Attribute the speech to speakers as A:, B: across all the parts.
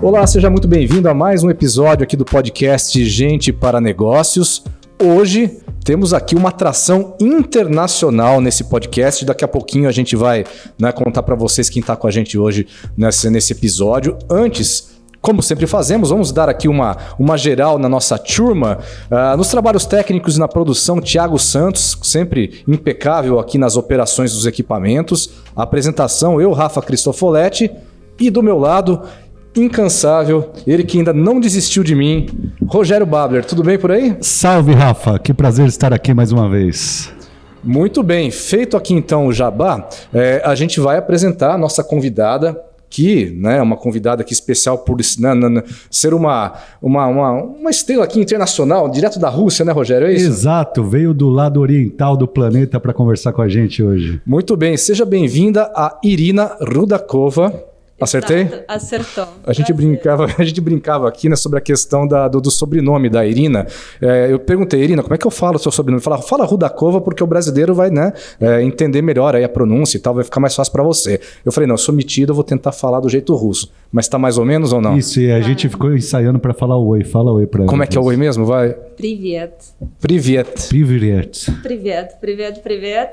A: Olá, seja muito bem-vindo a mais um episódio aqui do podcast Gente para Negócios. Hoje temos aqui uma atração internacional nesse podcast. Daqui a pouquinho a gente vai contar para vocês quem está com a gente hoje nesse episódio. Antes, como sempre fazemos, vamos dar aqui uma geral na nossa turma. Nos trabalhos técnicos e na produção, Thiago Santos, sempre impecável aqui nas operações dos equipamentos. A apresentação, eu, Rafa Cristofoletti, e do meu lado, incansável, ele que ainda não desistiu de mim, Rogério Babler. Tudo bem por aí?
B: Salve, Rafa, que prazer estar aqui mais uma vez.
A: Muito bem, feito aqui então o jabá, a gente vai apresentar a nossa convidada, que é uma convidada aqui especial por ser uma estrela aqui internacional, direto da Rússia, né, Rogério? É isso?
B: Exato, veio do lado oriental do planeta para conversar com a gente hoje.
A: Muito bem, seja bem-vinda a Irina Rudakova. Acertei?
C: Exato, acertou.
A: A gente brincava aqui sobre a questão do sobrenome da Irina. Eu perguntei, Irina, como é que eu falo o seu sobrenome? Fala Rudakova, porque o brasileiro vai entender melhor aí a pronúncia e tal, vai ficar mais fácil para você. Eu falei, não, eu sou metido, eu vou tentar falar do jeito russo. Mas tá mais ou menos ou não?
B: Isso, e a gente ficou ensaiando para falar oi. Fala oi para ela.
A: Como é que é o oi mesmo? Vai.
C: Привет.
A: Привет.
B: Привет.
C: Привет.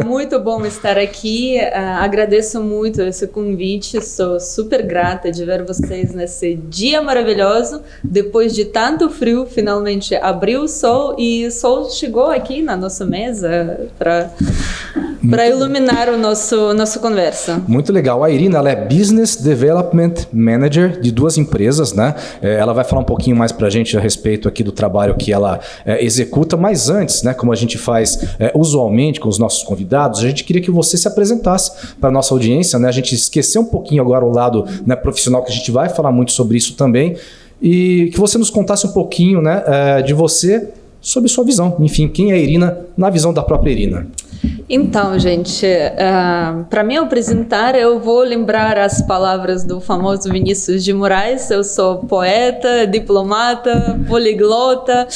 C: Muito bom estar aqui. Agradeço muito esse convite. Sou super grata de ver vocês nesse dia maravilhoso. Depois de tanto frio, finalmente abriu o sol e o sol chegou aqui na nossa mesa para iluminar o nossa conversa.
A: Muito legal. A Irina, ela é Business Development Manager de 2 empresas, né? Ela vai falar um pouquinho mais para a gente a respeito aqui do trabalho que ela executa, mas antes, como a gente faz usualmente com os nossos convidados, a gente queria que você se apresentasse para a nossa audiência, né? A gente esqueceu um pouquinho agora o lado profissional, que a gente vai falar muito sobre isso também, e que você nos contasse um pouquinho de você, sobre sua visão. Enfim, quem é a Irina na visão da própria Irina?
C: Então, gente, para me apresentar, eu vou lembrar as palavras do famoso Vinícius de Moraes. Eu sou poeta, diplomata, poliglota.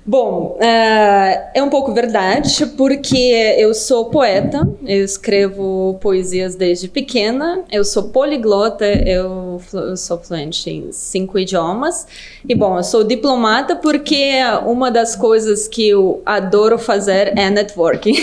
C: Bom, é um pouco verdade, porque eu sou poeta, eu escrevo poesias desde pequena, eu sou poliglota, eu sou fluente em 5 idiomas, e bom, eu sou diplomata porque uma das coisas que eu adoro fazer é networking.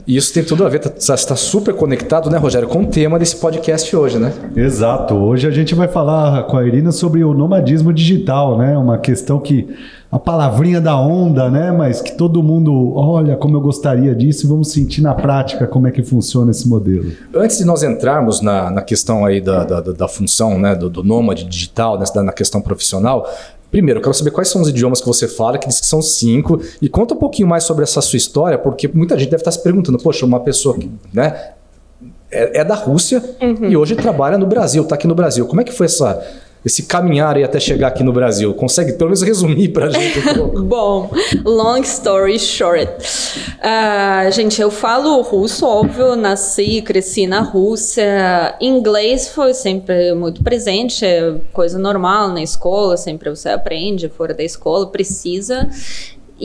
A: Isso tem tudo a ver, está super conectado, né, Rogério, com o tema desse podcast hoje, né?
B: Exato, hoje a gente vai falar com a Irina sobre o nomadismo digital, né? Uma questão que a palavrinha da onda, né? Mas que todo mundo, olha como eu gostaria disso, e vamos sentir na prática como é que funciona esse modelo.
A: Antes de nós entrarmos na questão aí da função, né, do nômade digital, na questão profissional, primeiro, eu quero saber quais são os idiomas que você fala, que diz que são 5, e conta um pouquinho mais sobre essa sua história, porque muita gente deve estar se perguntando, poxa, uma pessoa que é da Rússia e hoje trabalha no Brasil, está aqui no Brasil. Como é que foi esse caminhar aí até chegar aqui no Brasil? Consegue pelo menos resumir pra gente um pouco?
C: Bom, long story short. Gente, eu falo russo, óbvio, nasci e cresci na Rússia. Inglês foi sempre muito presente, é coisa normal na escola, sempre você aprende, fora da escola, precisa.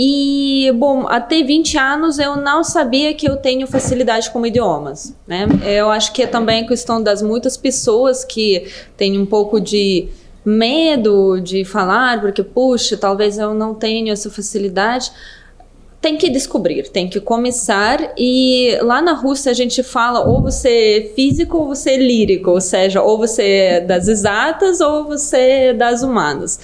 C: E, bom, até 20 anos eu não sabia que eu tenho facilidade com idiomas, né? Eu acho que é também a questão das muitas pessoas que têm um pouco de medo de falar, porque, puxa, talvez eu não tenha essa facilidade. Tem que descobrir, tem que começar, e lá na Rússia a gente fala ou você é físico ou você é lírico, ou seja, ou você é das exatas ou você é das humanas.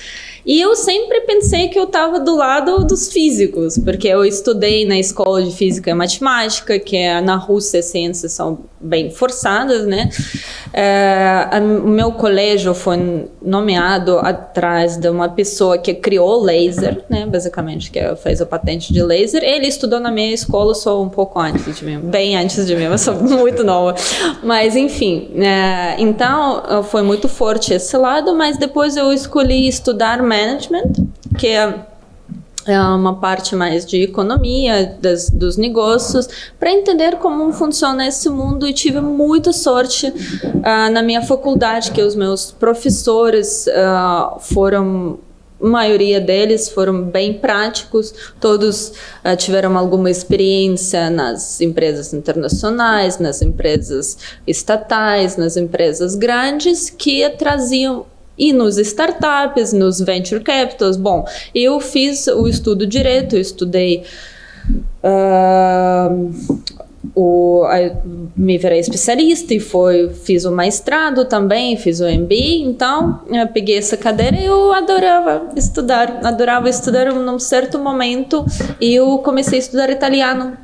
C: E eu sempre pensei que eu estava do lado dos físicos, porque eu estudei na escola de física e matemática, que na Rússia as ciências são bem forçadas, né? O meu colégio foi nomeado atrás de uma pessoa que criou laser, né? Basicamente, que fez a patente de laser. Ele estudou na minha escola só um pouco antes de mim, bem antes de mim, eu sou muito nova. Mas, enfim, então foi muito forte esse lado, mas depois eu escolhi estudar management, que é uma parte mais de economia, dos negócios, para entender como funciona esse mundo, e tive muita sorte na minha faculdade, que os meus professores foram A maioria deles foram bem práticos, todos tiveram alguma experiência nas empresas internacionais, nas empresas estatais, nas empresas grandes, que traziam, e nos startups, nos venture capitals. Bom, eu fiz o estudo direto, eu estudei... me virei especialista e fiz o mestrado também, fiz o MBA, então eu peguei essa cadeira e eu adorava estudar num certo momento eu comecei a estudar italiano,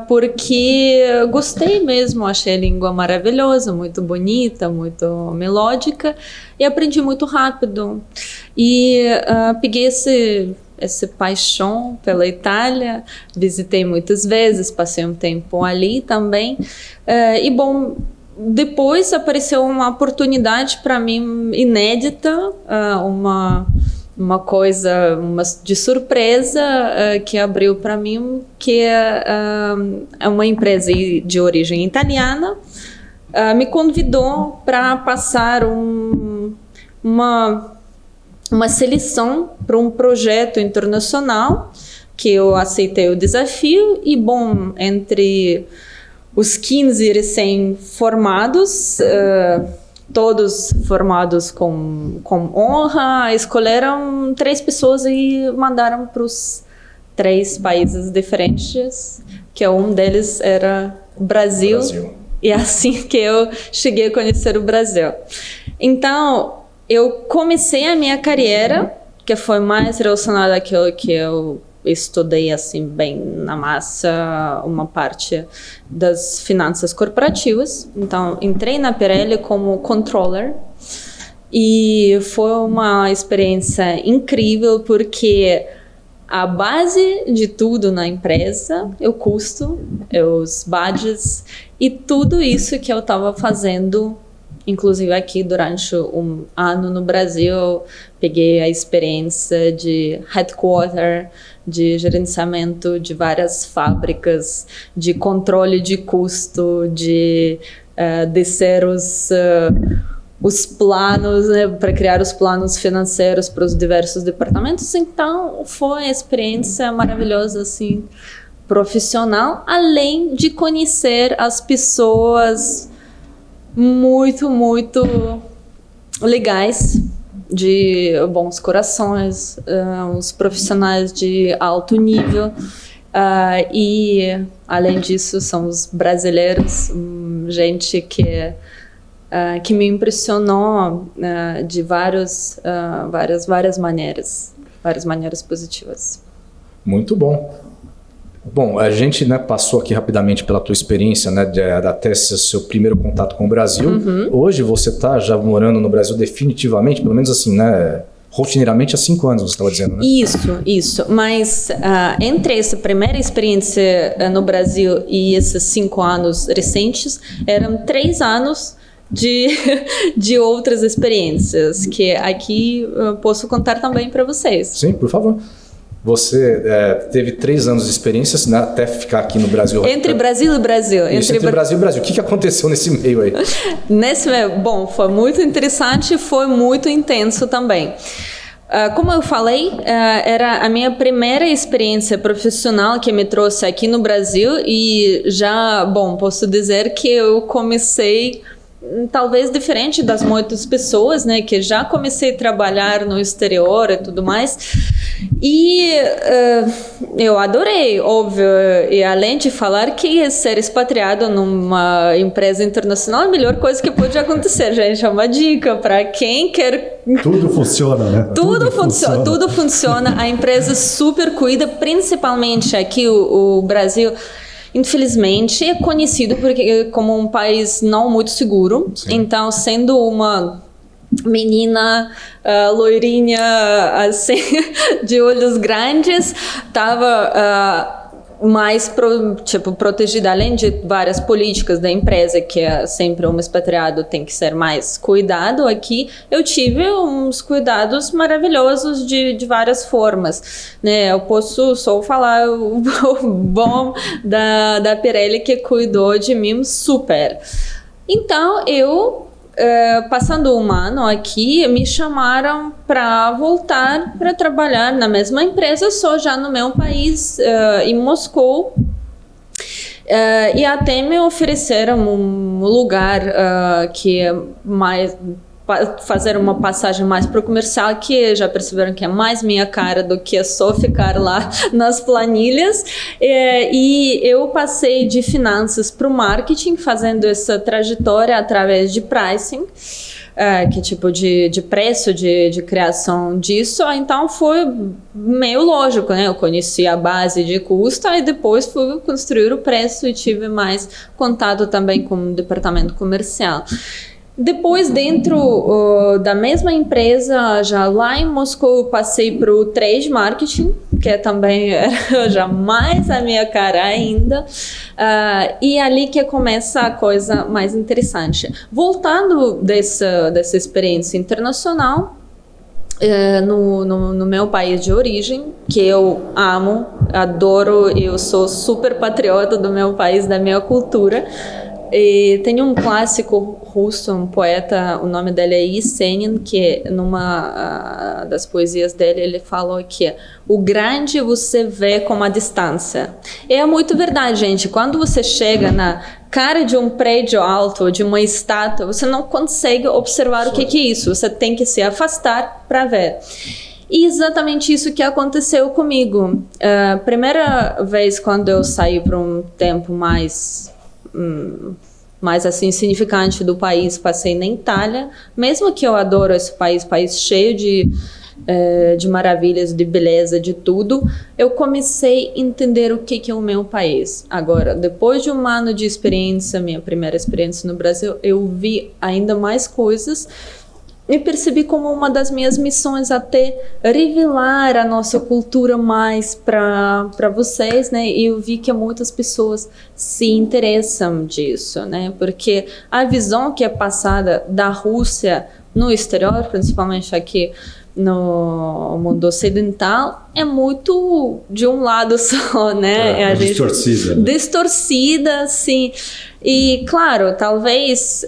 C: porque gostei mesmo, achei a língua maravilhosa, muito bonita, muito melódica e aprendi muito rápido e peguei essa paixão pela Itália, visitei muitas vezes, passei um tempo ali também. E, bom, depois apareceu uma oportunidade para mim inédita, uma coisa de surpresa que abriu para mim, que é uma empresa de origem italiana, me convidou para passar uma seleção para um projeto internacional, que eu aceitei o desafio e, bom, entre os 15 recém-formados, todos formados com honra, escolheram 3 pessoas e mandaram para os 3 países diferentes, que um deles era o Brasil. E é assim que eu cheguei a conhecer o Brasil. Então, eu comecei a minha carreira, que foi mais relacionada àquilo que eu estudei assim bem na massa, uma parte das finanças corporativas. Então, entrei na Pirelli como controller e foi uma experiência incrível porque a base de tudo na empresa é o custo, é os badges e tudo isso que eu estava fazendo. Inclusive aqui durante um ano no Brasil, peguei a experiência de headquarter, de gerenciamento de várias fábricas, de controle de custo, de descer os planos, né, para criar os planos financeiros para os diversos departamentos. Então, foi uma experiência maravilhosa, assim, profissional, além de conhecer as pessoas muito, muito legais, de bons corações, uns profissionais de alto nível, e além disso são os brasileiros, gente que me impressionou de várias maneiras positivas.
A: Muito bom. Bom, a gente, né, passou aqui rapidamente pela tua experiência, né, até esse seu primeiro contato com o Brasil. Uhum. Hoje você está já morando no Brasil definitivamente, pelo menos assim, né, rotineiramente há 5 anos, você estava dizendo, né?
C: Isso. Mas entre essa primeira experiência no Brasil e esses 5 anos recentes, eram 3 anos de outras experiências, que aqui eu posso contar também para vocês.
A: Sim, por favor. Você teve 3 anos de experiência, né, até ficar aqui no Brasil.
C: Entre Brasil e Brasil.
A: Isso, entre Brasil e Brasil. O que aconteceu nesse meio aí?
C: Nesse meio, bom, foi muito interessante e foi muito intenso também. Como eu falei, era a minha primeira experiência profissional que me trouxe aqui no Brasil e já, bom, posso dizer que eu comecei... talvez diferente das muitas pessoas, né, que já comecei a trabalhar no exterior e tudo mais, e eu adorei, óbvio, e além de falar que ser expatriado numa empresa internacional é a melhor coisa que pode acontecer, gente, é uma dica para quem quer...
B: Tudo funciona, né?
C: Tudo funciona, a empresa super cuida, principalmente aqui o Brasil... Infelizmente, é conhecido como um país não muito seguro. Sim. Então, sendo uma menina loirinha, assim, de olhos grandes, estava mais protegida, além de várias políticas da empresa, que é sempre um expatriado tem que ser mais cuidado. Aqui eu tive uns cuidados maravilhosos de várias formas, né? Eu posso só falar o bom da Pirelli, que cuidou de mim super. Então eu passando um ano aqui, me chamaram para voltar para trabalhar na mesma empresa, só já no meu país, em Moscou. E até me ofereceram um lugar que é mais... fazer uma passagem mais para o comercial, que já perceberam que é mais minha cara do que só ficar lá nas planilhas. E eu passei de finanças para o marketing, fazendo essa trajetória através de pricing, que é tipo de preço, de criação disso. Então foi meio lógico, né? Eu conheci a base de custo e depois fui construir o preço e tive mais contato também com o departamento comercial. Depois, dentro da mesma empresa, já lá em Moscou, eu passei para o trade marketing, que também era já mais a minha cara ainda. E ali que começa a coisa mais interessante. Voltando dessa experiência internacional, no meu país de origem, que eu amo, adoro, eu sou super patriota do meu país, da minha cultura. E tem um clássico russo, um poeta, o nome dele é Yesenin, que numa das poesias dele ele falou que o grande você vê com a distância. E é muito verdade, gente. Quando você chega na cara de um prédio alto, de uma estátua, você não consegue observar o que é isso. Você tem que se afastar para ver. E exatamente isso que aconteceu comigo. Primeira vez quando eu saí para um tempo mais assim significante do país, passei na Itália, mesmo que eu adoro esse país cheio de maravilhas, de beleza, de tudo, eu comecei a entender o que é o meu país. Agora, depois de um ano de experiência, minha primeira experiência no Brasil, eu vi ainda mais coisas e percebi como uma das minhas missões até revelar a nossa cultura mais para vocês, né? E eu vi que muitas pessoas se interessam disso, né? Porque a visão que é passada da Rússia no exterior, principalmente aqui no mundo ocidental, é muito de um lado só, né? A gente,
B: distorcida.
C: Distorcida, sim. E, claro, talvez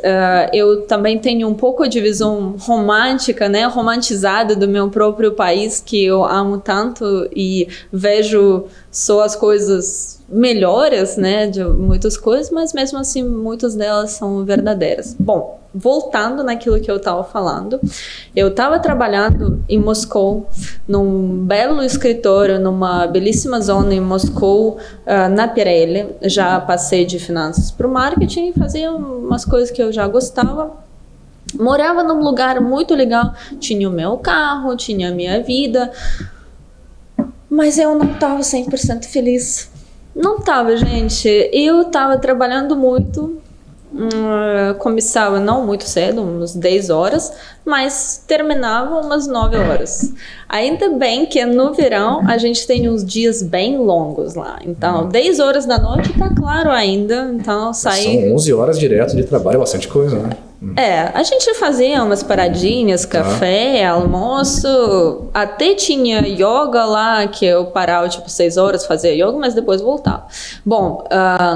C: eu também tenha um pouco de visão romântica, né? Romantizada do meu próprio país, que eu amo tanto e vejo só as coisas melhores, né? De muitas coisas, mas mesmo assim, muitas delas são verdadeiras. Bom, voltando naquilo que eu estava falando, eu estava trabalhando em Moscou, num belo escritório, numa belíssima zona em Moscou, na Pirelli. Já passei de finanças para o marketing, fazia umas coisas que eu já gostava. Morava num lugar muito legal, tinha o meu carro, tinha a minha vida, mas eu não estava 100% feliz. Não estava, gente. Eu estava trabalhando muito. Começava não muito cedo, uns 10 horas, mas terminava umas 9 horas. Ainda bem que no verão a gente tem uns dias bem longos lá. Então, 10 horas da noite tá claro ainda. Então, sair...
A: São 11 horas direto de trabalho, bastante coisa, né?
C: A gente fazia umas paradinhas, café, almoço, até tinha yoga lá, que eu parava tipo 6 horas, fazia yoga, mas depois voltava. Bom,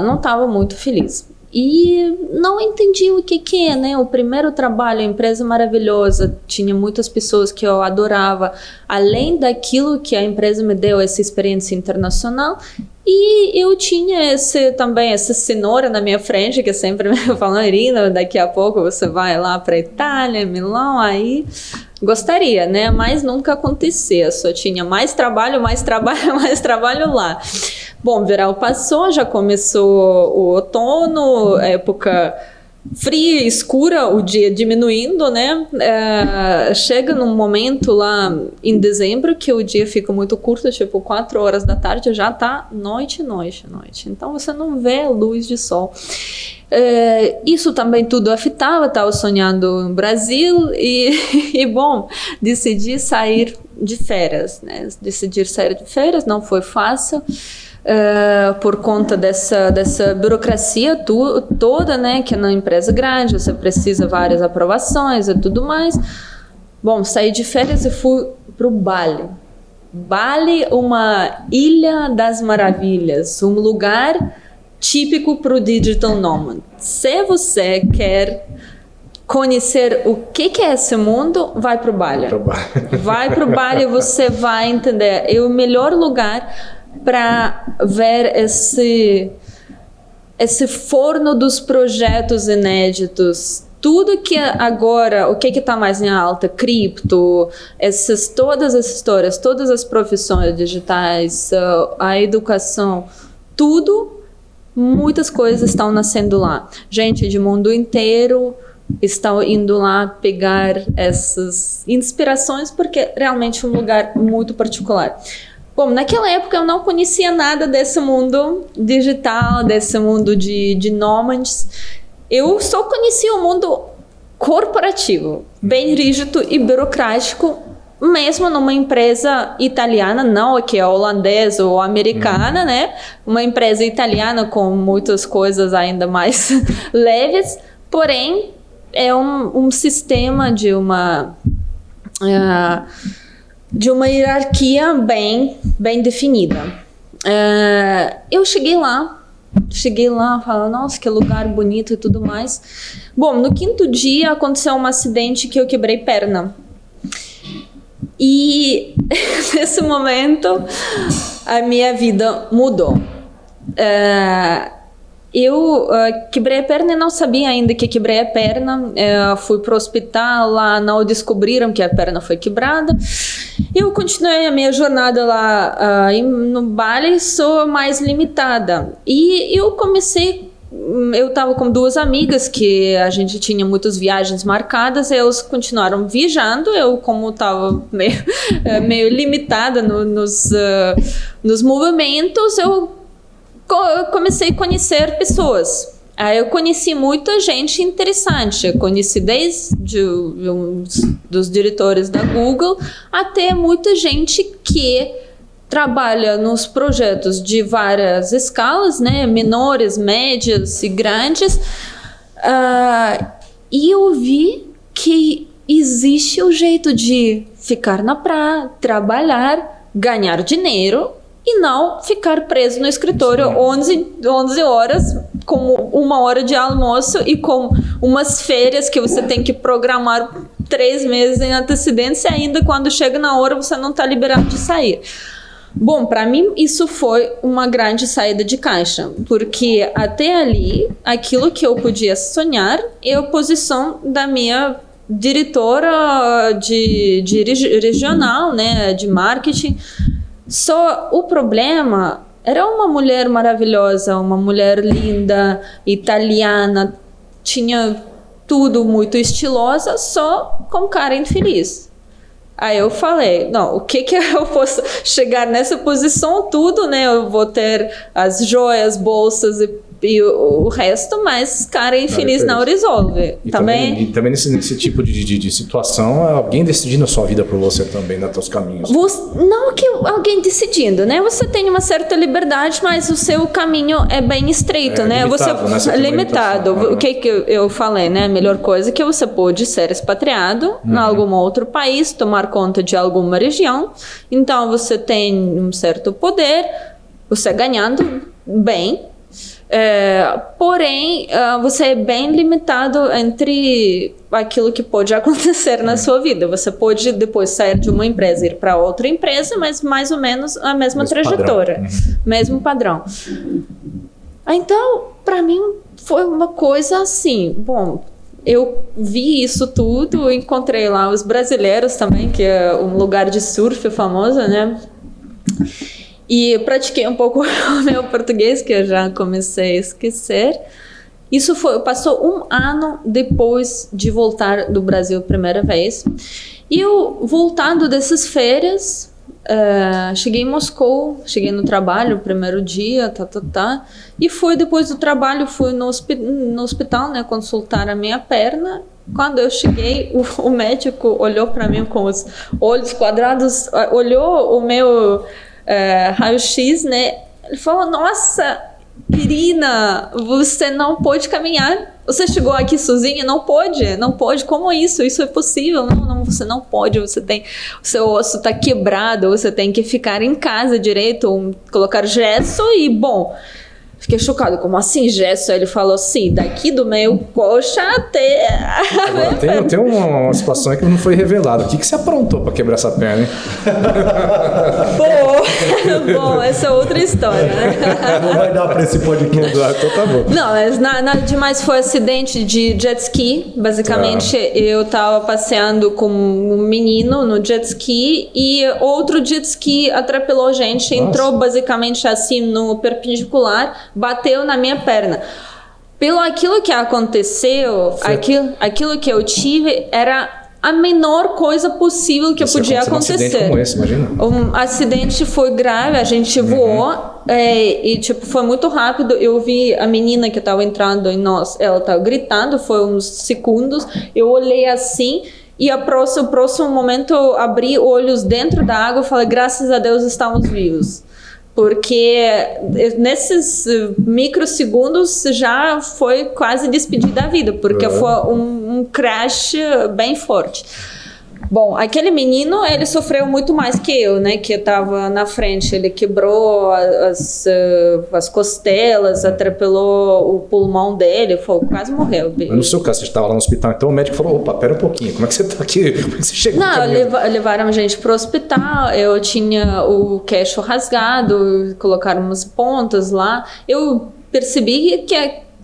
C: não estava muito feliz. E não entendi o que é, né? O primeiro trabalho, a empresa maravilhosa, tinha muitas pessoas que eu adorava, além daquilo que a empresa me deu, essa experiência internacional. E eu tinha também essa cenoura na minha frente, que sempre me falam, Irina, daqui a pouco você vai lá para Itália, Milão, aí gostaria, né? Mas nunca acontecia, só tinha mais trabalho lá. Bom, verão passou, já começou o outono, época fria, escura, o dia diminuindo, né? Chega num momento lá em dezembro que o dia fica muito curto, tipo 4 horas da tarde, já tá noite. Então você não vê a luz de sol. Isso também tudo afetava, estava sonhando no Brasil e bom, decidi sair de férias, né? Não foi fácil. Por conta dessa burocracia toda, né, que é na empresa grande, você precisa várias aprovações e tudo mais. Bom, saí de férias e fui para o Bali. Bali, uma ilha das maravilhas, um lugar típico para o digital nomad. Se você quer conhecer o que é esse mundo, vai para o Bali. Vai para o Bali e você vai entender. É o melhor lugar para ver esse forno dos projetos inéditos. Tudo que agora, o que está mais em alta? Cripto, todas as histórias, todas as profissões digitais, a educação, tudo, muitas coisas estão nascendo lá. Gente de mundo inteiro estão indo lá pegar essas inspirações, porque é realmente um lugar muito particular. Bom, naquela época eu não conhecia nada desse mundo digital, desse mundo de nômades. Eu só conhecia o mundo corporativo, bem rígido e burocrático, mesmo numa empresa italiana, não que é holandesa ou americana, né? Uma empresa italiana com muitas coisas ainda mais leves, porém é um sistema de uma hierarquia bem definida. Eu cheguei lá, falando, nossa, que lugar bonito e tudo mais. Bom, no 5º dia aconteceu um acidente que eu quebrei perna. E nesse momento a minha vida mudou. Eu quebrei a perna e não sabia ainda que quebrei a perna. Fui para o hospital, lá não descobriram que a perna foi quebrada. Eu continuei a minha jornada lá no Bali, sou mais limitada. E eu estava com 2 amigas que a gente tinha muitas viagens marcadas, elas continuaram viajando, eu como estava meio limitada nos movimentos, eu comecei a conhecer pessoas. Aí eu conheci muita gente interessante. Eu conheci desde dos diretores da Google até muita gente que trabalha nos projetos de várias escalas, né? Menores, médias e grandes. E eu vi que existe o jeito de ficar na praia, trabalhar, ganhar dinheiro e não ficar preso no escritório 11 horas, com 1 hora de almoço e com umas férias que você tem que programar 3 meses em antecedência, ainda quando chega na hora você não está liberado de sair. Bom, para mim isso foi uma grande saída de caixa, porque até ali, aquilo que eu podia sonhar é a posição da minha diretora de regional, né, de marketing. Só o problema era uma mulher maravilhosa, uma mulher linda, italiana, tinha tudo muito estilosa, só com cara infeliz. Aí eu falei, não, o que eu posso chegar nessa posição, tudo, né? Eu vou ter as joias, bolsas e o resto, mas cara infeliz não resolve.
A: E também nesse tipo de situação, é alguém decidindo a sua vida por você também, nos teus caminhos.
C: Não que alguém decidindo, né? Você tem uma certa liberdade, mas o seu caminho é bem estreito, né?
A: Limitado,
C: limitado. O que eu falei, né? A melhor coisa é que você pode ser expatriado em algum outro país, tomar conta de alguma região. Então você tem um certo poder, você ganhando bem. Porém, você é bem limitado entre aquilo que pode acontecer na sua vida. Você pode depois sair de uma empresa e ir para outra empresa, mas mais ou menos a mesma trajetória, mesmo padrão. Então, para mim, foi uma coisa assim, bom, eu vi isso tudo, encontrei lá os brasileiros também, que é um lugar de surf famoso, né? E pratiquei um pouco o meu português, que eu já comecei a esquecer. Isso passou 1 ano depois de voltar do Brasil a primeira vez. E eu, voltando dessas férias, cheguei em Moscou, cheguei no trabalho, o primeiro dia, e depois do trabalho, fui no hospital, né, consultar a minha perna. Quando eu cheguei, o médico olhou para mim com os olhos quadrados, olhou o meu raio-x, né? Ele falou, nossa, Irina, você não pode caminhar. Você chegou aqui sozinha? Não pode. Como isso? Isso é possível? Não, você não pode. O seu osso está quebrado. Você tem que ficar em casa direito, colocar gesso e, bom, Fiquei chocado, como assim gesso? Ele falou assim, daqui do meio coxa até...
A: Agora, tem uma situação aí que não foi revelada. O que você aprontou para quebrar essa perna, hein?
C: Bom, essa é outra história, né?
B: Não vai dar para esse podcast.
A: Então tá bom.
C: Não, mas nada demais, foi acidente de jet ski. Basicamente, eu tava passeando com um menino no jet ski e outro jet ski atropelou a gente, entrou basicamente assim no perpendicular, bateu na minha perna. Pelo aquilo que aconteceu, aquilo que eu tive era a menor coisa possível que podia acontecer. Um acidente
A: como esse, imagina.
C: Um acidente foi grave, a gente voou e tipo, foi muito rápido. Eu vi a menina que estava entrando em nós, ela estava gritando, foi uns segundos. Eu olhei assim e o próximo momento eu abri olhos dentro da água e falei, graças a Deus estamos vivos. Porque nesses microsegundos já foi quase despedir da vida, porque foi um crash bem forte. Bom, aquele menino, ele sofreu muito mais que eu, né? Que estava na frente. Ele quebrou as costelas, atropelou o pulmão dele, quase morreu.
A: Mas no seu caso, você estava lá no hospital, então o médico falou, opa, pera um pouquinho, como é que você está aqui? Como é que você chegou?
C: Não, levaram a gente para o hospital, eu tinha o queixo rasgado, colocaram umas pontas lá. Eu percebi que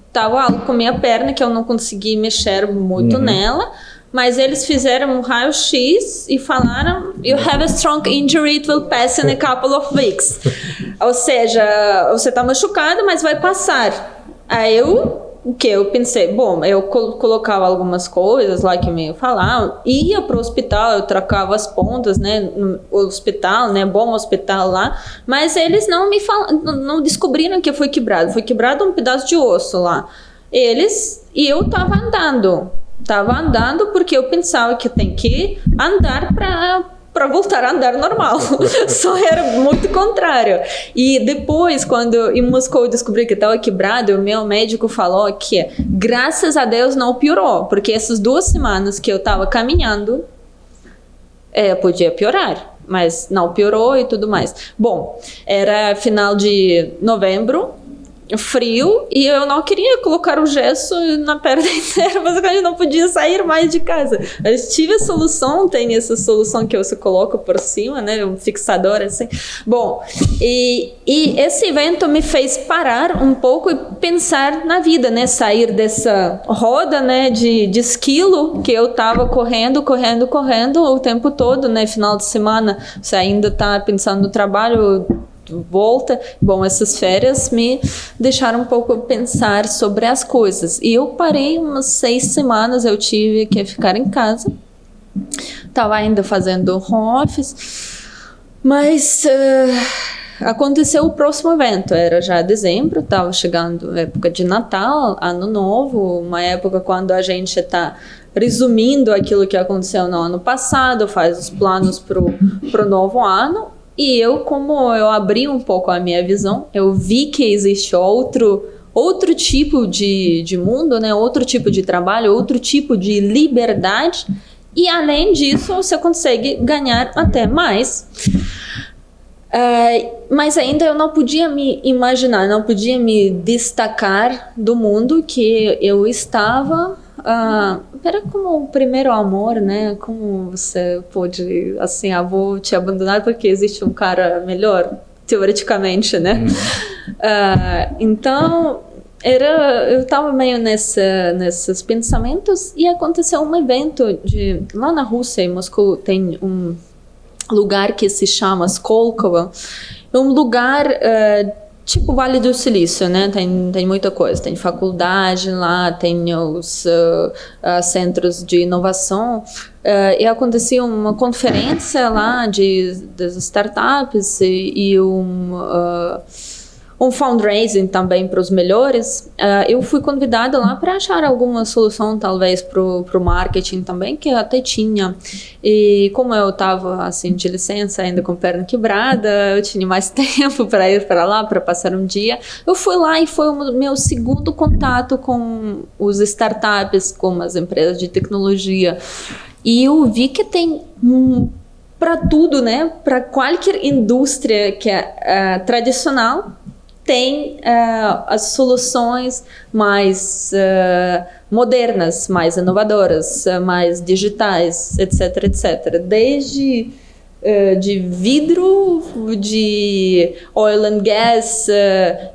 C: estava algo com a minha perna, que eu não consegui mexer muito nela. Mas eles fizeram um raio-x e falaram, you have a strong injury, it will pass in a couple of weeks. Ou seja, você está machucado, mas vai passar. Aí eu pensei, bom, eu colocava algumas coisas lá que me falavam, ia para o hospital, eu trocava as pontas, né, no hospital, né, bom hospital lá, mas eles não descobriram que foi quebrado um pedaço de osso lá. E eu estava andando porque eu pensava que tem que andar para voltar a andar normal. Só era muito contrário. E depois, quando em Moscou eu descobri que estava quebrado, o meu médico falou que, graças a Deus, não piorou. Porque essas 2 semanas que eu estava caminhando, podia piorar. Mas não piorou e tudo mais. Bom, era final de novembro, frio, e eu não queria colocar o gesso na perna inteira, mas eu não podia sair mais de casa. Eu tive a solução, tem essa solução que você coloca por cima, né, um fixador assim. Bom, e esse evento me fez parar um pouco e pensar na vida, né, sair dessa roda, né, de esquilo que eu tava correndo o tempo todo, né, final de semana você ainda tá pensando no trabalho, volta. Bom, essas férias me deixaram um pouco pensar sobre as coisas. E eu parei umas 6 semanas, eu tive que ficar em casa. Estava ainda fazendo home office. Mas aconteceu o próximo evento. Era já dezembro, estava chegando a época de Natal, Ano Novo, uma época quando a gente está resumindo aquilo que aconteceu no ano passado, faz os planos para o novo ano. E como eu abri um pouco a minha visão, eu vi que existe outro tipo de mundo, né? Outro tipo de trabalho, outro tipo de liberdade. E além disso, você consegue ganhar até mais. Mas ainda eu não podia me imaginar, não podia me destacar do mundo que eu estava. Era como o primeiro amor, né? Como você pode, assim, vou te abandonar porque existe um cara melhor, teoreticamente, né? Então, eu estava meio nesses pensamentos e aconteceu um evento lá na Rússia, em Moscou, tem um lugar que se chama Skolkovo. É um lugar tipo Vale do Silício, né? Tem muita coisa. Tem faculdade lá, tem os centros de inovação. E acontecia uma conferência lá das startups e um fundraising também para os melhores. Eu fui convidada lá para achar alguma solução, talvez, para o marketing também, que eu até tinha. E como eu estava assim, de licença, ainda com perna quebrada, eu tinha mais tempo para ir para lá, para passar um dia. Eu fui lá e foi o meu segundo contato com os startups, com as empresas de tecnologia. E eu vi que tem para tudo, né? Para qualquer indústria que é tradicional, tem as soluções mais modernas, mais inovadoras, mais digitais, etc, etc. Desde de vidro, de oil and gas,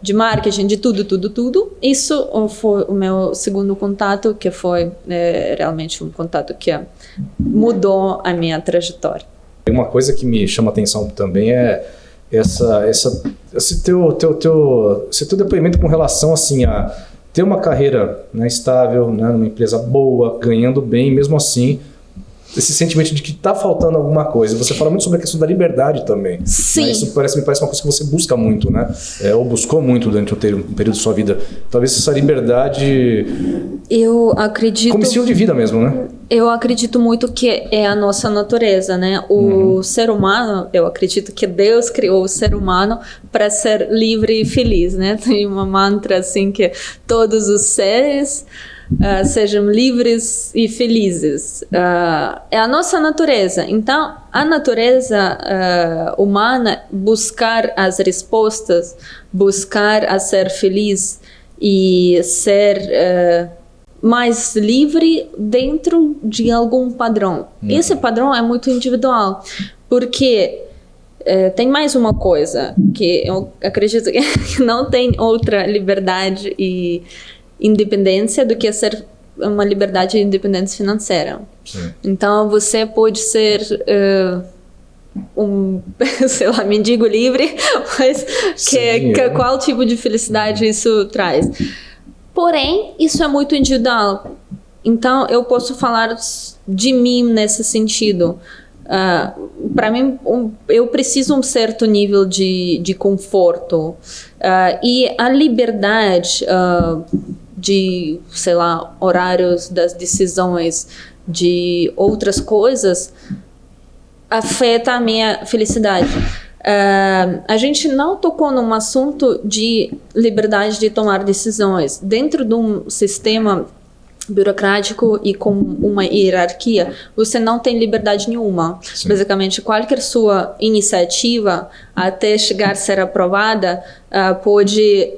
C: de marketing, de tudo. Isso foi o meu segundo contato, que foi realmente um contato que mudou a minha trajetória.
A: Uma coisa que me chama a atenção também é esse teu depoimento com relação assim, a ter uma carreira, né, estável, né, numa empresa boa, ganhando bem, mesmo assim, esse sentimento de que está faltando alguma coisa. Você fala muito sobre a questão da liberdade também.
C: Sim.
A: Né? Isso me parece uma coisa que você busca muito, né? Ou buscou muito durante um período de sua vida. Talvez essa liberdade...
C: Eu acredito...
A: Como estilo de vida mesmo, né?
C: Eu acredito muito que é a nossa natureza, né? O ser humano, eu acredito que Deus criou o ser humano para ser livre e feliz, né? Tem uma mantra assim que todos os seres... sejam livres e felizes. É a nossa natureza. Então, a natureza humana, buscar as respostas, buscar a ser feliz e ser mais livre dentro de algum padrão. Esse padrão é muito individual, porque tem mais uma coisa que eu acredito que não tem outra liberdade e independência do que ser uma liberdade e independência financeira. Sim. Então, você pode ser sei lá, mendigo livre, mas qual tipo de felicidade isso traz? Porém, isso é muito individual. Então, eu posso falar de mim nesse sentido. Para mim, eu preciso um certo nível de conforto. E a liberdade... de, sei lá, horários das decisões, de outras coisas, afeta a minha felicidade. A gente não tocou num assunto de liberdade de tomar decisões. Dentro de um sistema burocrático e com uma hierarquia, você não tem liberdade nenhuma. Sim. Basicamente, qualquer sua iniciativa, até chegar a ser aprovada, pode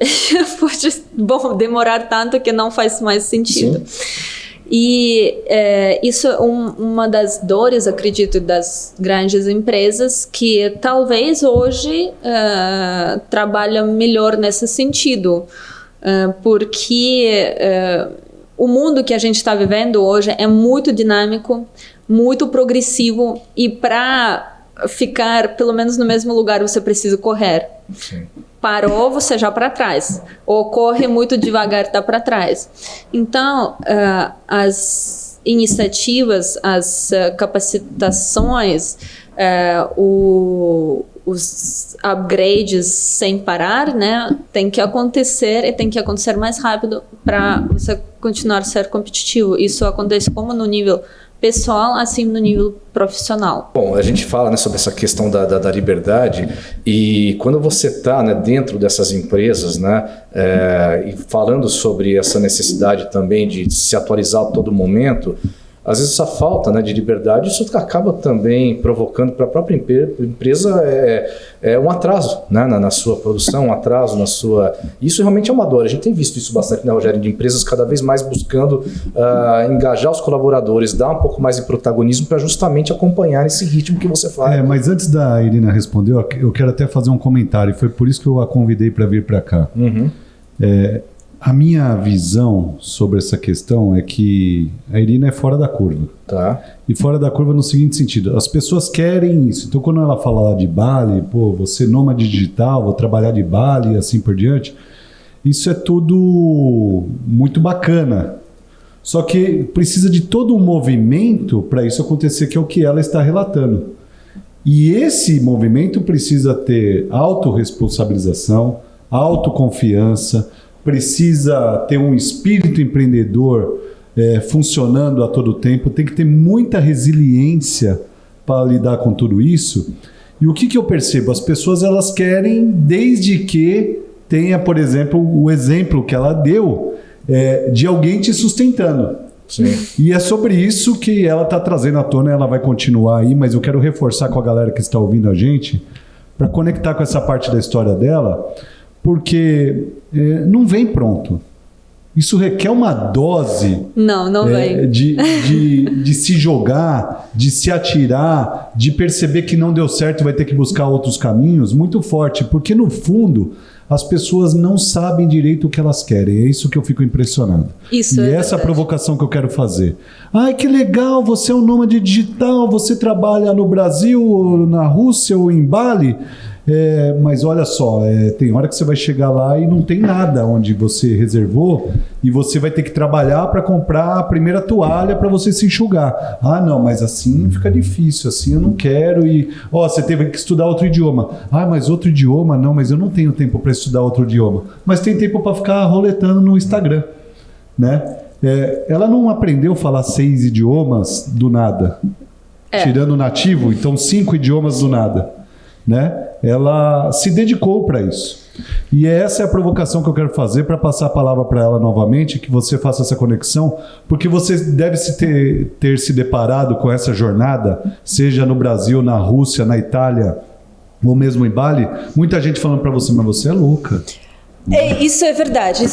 C: demorar tanto que não faz mais sentido. Sim. E isso é uma das dores, acredito, das grandes empresas, que talvez hoje trabalham melhor nesse sentido, porque... o mundo que a gente está vivendo hoje é muito dinâmico, muito progressivo, e para ficar pelo menos no mesmo lugar você precisa correr. Sim. Parou, você já para trás. Ou corre muito devagar, está para trás. Então, as iniciativas, as capacitações, os upgrades sem parar, né, tem que acontecer e tem que acontecer mais rápido para você continuar a ser competitivo. Isso acontece como no nível pessoal, assim no nível profissional. Bom,
A: a gente fala, né, sobre essa questão da liberdade, e quando você está, né, dentro dessas empresas, né, e falando sobre essa necessidade também de se atualizar a todo momento, às vezes essa falta, né, de liberdade, isso acaba também provocando para a própria empresa um atraso, né, na sua produção, um atraso na sua... Isso realmente é uma dor. A gente tem visto isso bastante, né, Rogério, de empresas cada vez mais buscando engajar os colaboradores, dar um pouco mais de protagonismo para justamente acompanhar esse ritmo que você fala.
B: Mas antes da Irina responder, eu quero até fazer um comentário. Foi por isso que eu a convidei para vir para cá. Uhum. A minha visão sobre essa questão é que a Irina é fora da curva.
A: Tá.
B: E fora da curva no seguinte sentido, as pessoas querem isso. Então, quando ela fala lá de Bali, você nômade digital, vou trabalhar de Bali e assim por diante, isso é tudo muito bacana. Só que precisa de todo um movimento para isso acontecer, que é o que ela está relatando. E esse movimento precisa ter autorresponsabilização, autoconfiança, precisa ter um espírito empreendedor funcionando a todo tempo, tem que ter muita resiliência para lidar com tudo isso. E o que eu percebo? As pessoas elas querem, desde que tenha, por exemplo, o exemplo que ela deu de alguém te sustentando. Sim. E é sobre isso que ela está trazendo à tona, ela vai continuar aí, mas eu quero reforçar com a galera que está ouvindo a gente, para conectar com essa parte da história dela, porque não vem pronto. Isso requer uma dose
C: Não vem.
B: de se jogar, de se atirar, de perceber que não deu certo e vai ter que buscar outros caminhos muito forte, porque no fundo as pessoas não sabem direito o que elas querem. É isso que eu fico impressionado.
C: Isso
B: e
C: é
B: essa
C: verdade.
B: provocação que eu quero fazer. Ai, que legal, você é um nômade digital, você trabalha no Brasil, ou na Rússia ou em Bali. Mas olha só, tem hora que você vai chegar lá e não tem nada onde você reservou e você vai ter que trabalhar para comprar a primeira toalha para você se enxugar. Ah, não, mas assim fica difícil, assim eu não quero. E você teve que estudar outro idioma. Ah, mas outro idioma? Não, mas eu não tenho tempo para estudar outro idioma. Mas tem tempo para ficar roletando no Instagram, né? Ela não aprendeu a falar 6 idiomas do nada, tirando o nativo, então 5 idiomas do nada, né? Ela se dedicou para isso. E essa é a provocação que eu quero fazer para passar a palavra para ela novamente, que você faça essa conexão, porque você deve ter se deparado com essa jornada, seja no Brasil, na Rússia, na Itália, ou mesmo em Bali, muita gente falando para você, mas você é louca.
C: Isso é verdade,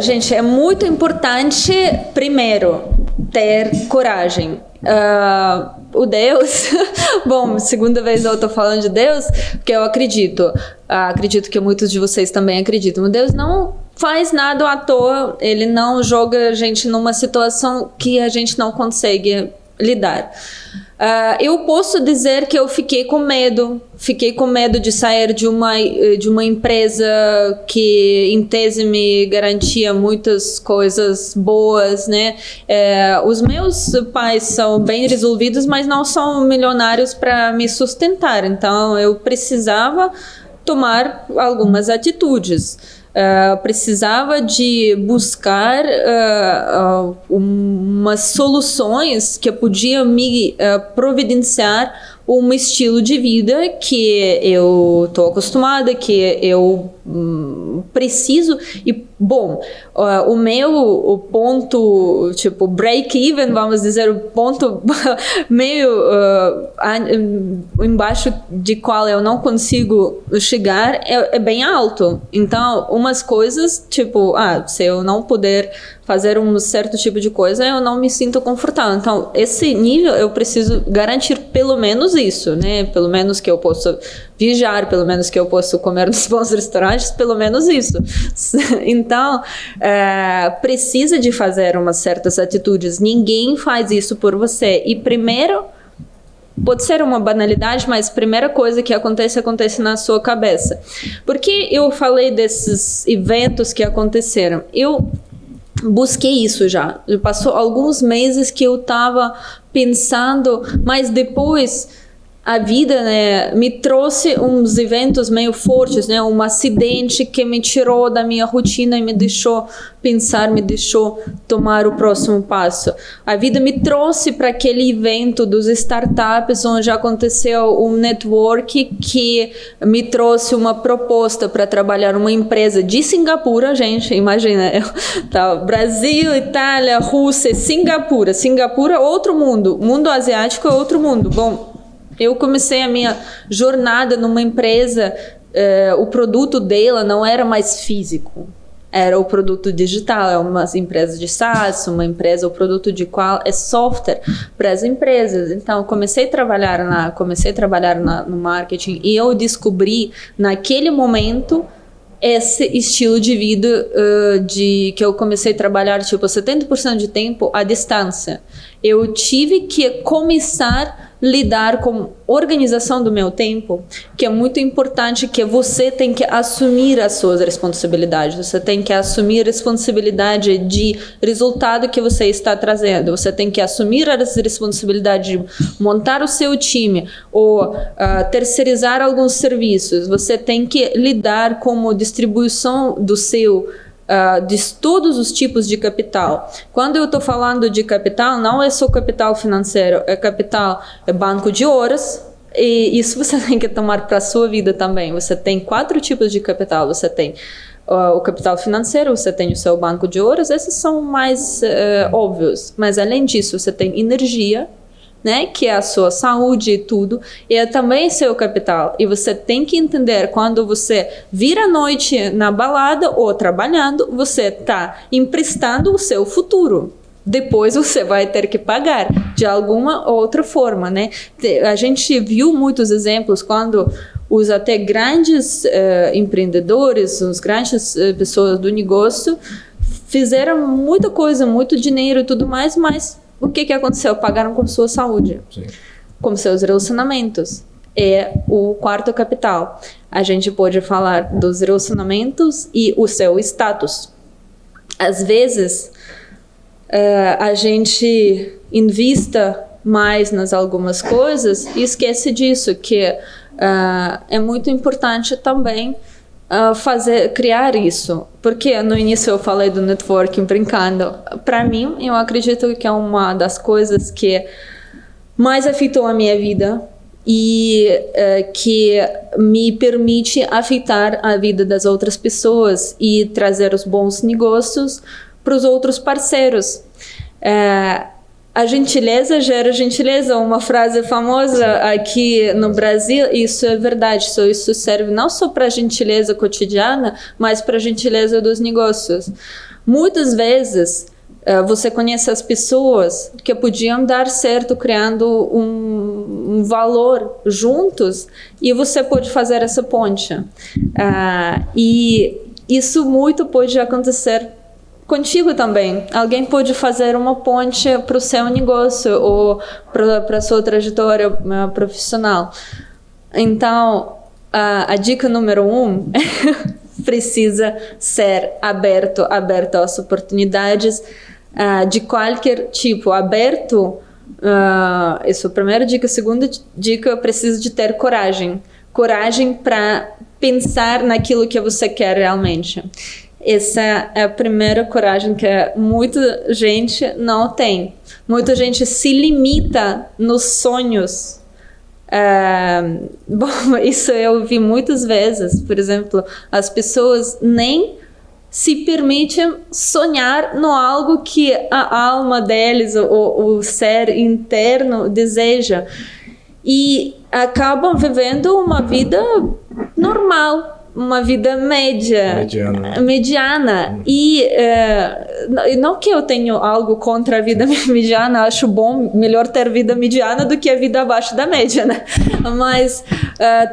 C: gente. É muito importante, primeiro, ter coragem. O Deus, bom, segunda vez eu tô falando de Deus, porque eu acredito que muitos de vocês também acreditam. O Deus não faz nada à toa, ele não joga a gente numa situação que a gente não consegue lidar. Eu posso dizer que eu fiquei com medo de sair de uma empresa que em tese me garantia muitas coisas boas, né? Os meus pais são bem resolvidos, mas não são milionários para me sustentar, então eu precisava tomar algumas atitudes. Precisava de buscar umas soluções que podiam me providenciar um estilo de vida que eu estou acostumada, que eu preciso. E, bom, o ponto, tipo, break-even, vamos dizer, o ponto meio embaixo de qual eu não consigo chegar é bem alto. Então, umas coisas, tipo, se eu não puder fazer um certo tipo de coisa, eu não me sinto confortável. Então, esse nível eu preciso garantir pelo menos isso, né? Pelo menos que eu possa viajar, pelo menos que eu possa comer nos bons restaurantes, pelo menos isso. Então, precisa de fazer umas certas atitudes. Ninguém faz isso por você. E primeiro, pode ser uma banalidade, mas a primeira coisa que acontece na sua cabeça. Por que eu falei desses eventos que aconteceram? Eu busquei isso já. Passou alguns meses que eu estava pensando, mas depois a vida, né, me trouxe uns eventos meio fortes, né, um acidente que me tirou da minha rotina e me deixou pensar, me deixou tomar o próximo passo. A vida me trouxe para aquele evento dos startups onde aconteceu um network que me trouxe uma proposta para trabalhar numa empresa de Singapura, gente, imagina, Brasil, Itália, Rússia, Singapura, outro mundo, mundo asiático é outro mundo. Bom, eu comecei a minha jornada numa empresa, o produto dela não era mais físico, era o produto digital, é uma empresa de SaaS, uma empresa, o produto de qual é software para as empresas. Então, eu comecei a trabalhar no marketing e eu descobri naquele momento esse estilo de vida que eu comecei a trabalhar, tipo, 70% de tempo à distância. Eu tive que começar a lidar com organização do meu tempo, que é muito importante, que você tem que assumir as suas responsabilidades, você tem que assumir a responsabilidade de resultado que você está trazendo, você tem que assumir a responsabilidade de montar o seu time ou terceirizar alguns serviços, você tem que lidar com a distribuição do seu de todos os tipos de capital. Quando eu estou falando de capital, não é só capital financeiro, é banco de horas, e isso você tem que tomar para a sua vida também. Você tem 4 tipos de capital, você tem o capital financeiro, você tem o seu banco de horas, esses são mais óbvios, mas além disso, você tem energia, né, que é a sua saúde e tudo, é também seu capital. E você tem que entender, quando você vira à noite na balada ou trabalhando, você está emprestando o seu futuro. Depois você vai ter que pagar de alguma outra forma, né? A gente viu muitos exemplos quando os até grandes empreendedores, os grandes pessoas do negócio fizeram muita coisa, muito dinheiro e tudo mais, mas o que aconteceu? Pagaram com sua saúde, sim, com seus relacionamentos. É o quarto capital. A gente pode falar dos relacionamentos e o seu status. Às vezes, a gente invista mais nas algumas coisas e esquece disso, que é muito importante também criar isso, porque no início eu falei do networking brincando. Para mim, eu acredito que é uma das coisas que mais afetou a minha vida e que me permite afetar a vida das outras pessoas e trazer os bons negócios para os outros parceiros. A gentileza gera gentileza, uma frase famosa aqui no Brasil. Isso é verdade, isso serve não só para a gentileza cotidiana, mas para a gentileza dos negócios. Muitas vezes você conhece as pessoas que podiam dar certo criando um valor juntos, e você pode fazer essa ponte. E isso muito pode acontecer contigo também. Alguém pode fazer uma ponte para o seu negócio ou para a sua trajetória profissional. Então, a dica número 1 precisa ser aberto às oportunidades de qualquer tipo. Aberto, essa é a primeira dica. A segunda dica, precisa de ter coragem. Coragem para pensar naquilo que você quer realmente. Essa é a primeira coragem que muita gente não tem. Muita gente se limita nos sonhos. Bom, isso eu vi muitas vezes. Por exemplo, as pessoas nem se permitem sonhar no algo que a alma deles, o ser interno, deseja. E acabam vivendo uma vida normal, uma vida mediana. E não que eu tenha algo contra a vida mediana, acho melhor ter vida mediana do que a vida abaixo da média, né? Mas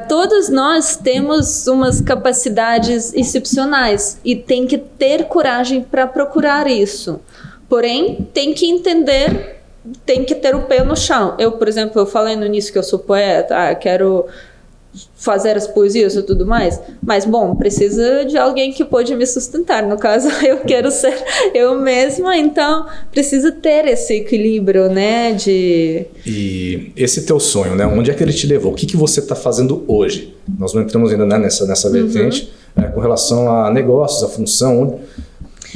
C: todos nós temos umas capacidades excepcionais e tem que ter coragem para procurar isso. Porém, tem que entender, tem que ter o pé no chão. Eu, por exemplo, eu falei no início que eu sou poeta, quero fazer as poesias e tudo mais, mas bom, precisa de alguém que pode me sustentar. No caso, eu quero ser eu mesma, então precisa ter esse equilíbrio, né?
A: E esse teu sonho, né? Onde é que ele te levou? O que você está fazendo hoje? Nós não entramos ainda, né, nessa vertente, com relação a negócios, a função.